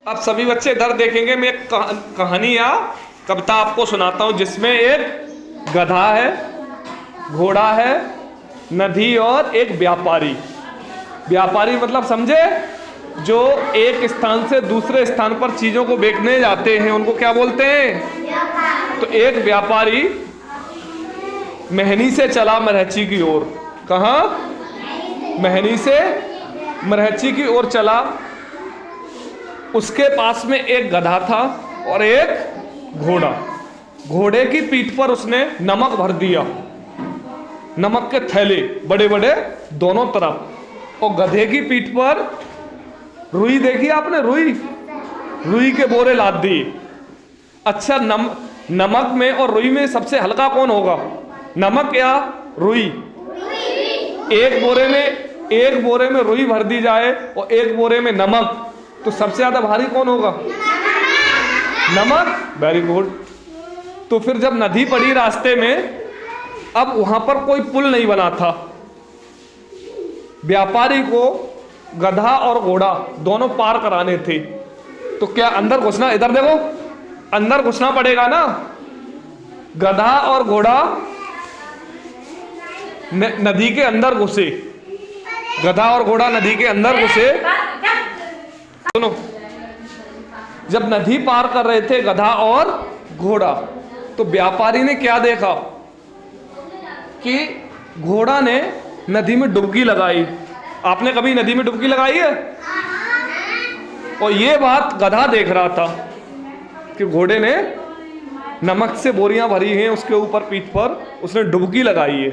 अब सभी बच्चे इधर देखेंगे। मैं एक कहानी या कविता आपको सुनाता हूं जिसमें एक गधा है, घोड़ा है, नदी और एक व्यापारी। व्यापारी मतलब समझे, जो एक स्थान से दूसरे स्थान पर चीजों को बेचने जाते हैं, उनको क्या बोलते हैं? तो एक व्यापारी महनी से चला मरहची की ओर। कहाँ? महनी से मरहची की ओर चला। उसके पास में एक गधा था और एक घोड़ा। घोड़े की पीठ पर उसने नमक भर दिया, नमक के थैले बड़े बड़े दोनों तरफ। और गधे की पीठ पर रुई, देखी आपने रुई? रुई के बोरे लाद दिए। अच्छा, नमक में और रुई में सबसे हल्का कौन होगा, नमक या रुई? एक बोरे में रुई भर दी जाए और एक बोरे में नमक, तो सबसे ज्यादा भारी कौन होगा? नमक। Very good. तो फिर जब नदी पड़ी रास्ते में, अब वहां पर कोई पुल नहीं बना था। व्यापारी को गधा और घोड़ा दोनों पार कराने थे। तो क्या अंदर घुसना, इधर देखो, अंदर घुसना पड़ेगा ना। गधा और घोड़ा नदी के अंदर घुसे। गधा और घोड़ा नदी के अंदर घुसे। सुनो, जब नदी पार कर रहे थे गधा और घोड़ा, तो व्यापारी ने क्या देखा कि घोड़ा ने नदी में डुबकी लगाई। आपने कभी नदी में डुबकी लगाई है? और ये बात गधा देख रहा था कि घोड़े ने नमक से बोरियां भरी हैं उसके ऊपर पीठ पर, उसने डुबकी लगाई है।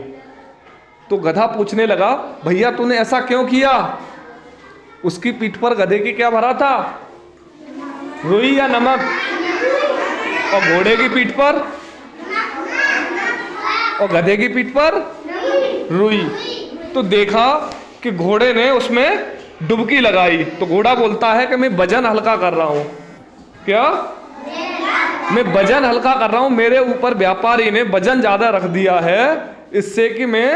तो गधा पूछने लगा, भैया तूने ऐसा क्यों किया? उसकी पीठ पर गधे की क्या भरा था, रुई या नमक? और घोड़े की पीठ पर और गधे की पीठ पर रुई। तो देखा कि घोड़े ने उसमें डुबकी लगाई। तो घोड़ा बोलता है कि मैं वजन हल्का कर रहा हूं। क्या? मैं वजन हल्का कर रहा हूं, मेरे ऊपर व्यापारी ने वजन ज्यादा रख दिया है, इससे कि मैं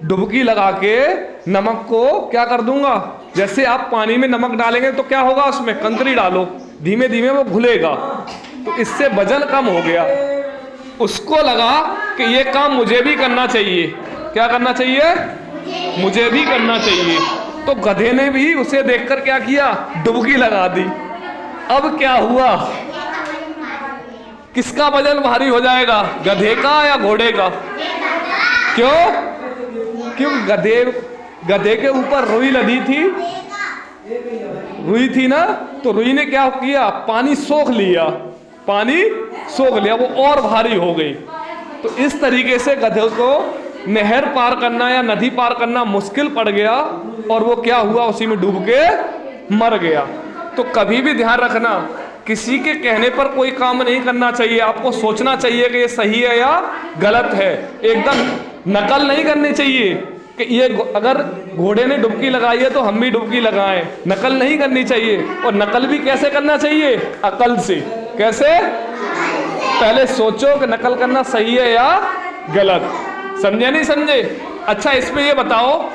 डुबकी लगा के नमक को क्या कर दूंगा। जैसे आप पानी में नमक डालेंगे तो क्या होगा, उसमें कंकरी डालो, धीमे धीमे वो घुलेगा, तो इससे वजन कम हो गया। उसको लगा कि ये काम मुझे भी करना चाहिए। क्या करना चाहिए? मुझे भी करना चाहिए। तो गधे ने भी उसे देखकर क्या किया, डुबकी लगा दी। अब क्या हुआ, किसका वजन भारी हो जाएगा, गधे का या घोड़े का? क्यों? क्यों? गधे के ऊपर रुई लदी थी, रुई थी ना, तो रुई ने क्या किया, पानी सोख लिया, पानी सोख लिया, वो और भारी हो गई। तो इस तरीके से गधे को नहर पार करना या नदी पार करना मुश्किल पड़ गया और वो क्या हुआ, उसी में डूब के मर गया। तो कभी भी ध्यान रखना, किसी के कहने पर कोई काम नहीं करना चाहिए। आपको सोचना चाहिए कि ये सही है या गलत है। एकदम नकल नहीं करनी चाहिए कि ये अगर घोड़े ने डुबकी लगाई है तो हम भी डुबकी लगाएं। नकल नहीं करनी चाहिए। और नकल भी कैसे करना चाहिए, अकल से। कैसे? पहले सोचो कि नकल करना सही है या गलत। समझे नहीं समझे? अच्छा, इसमें ये बताओ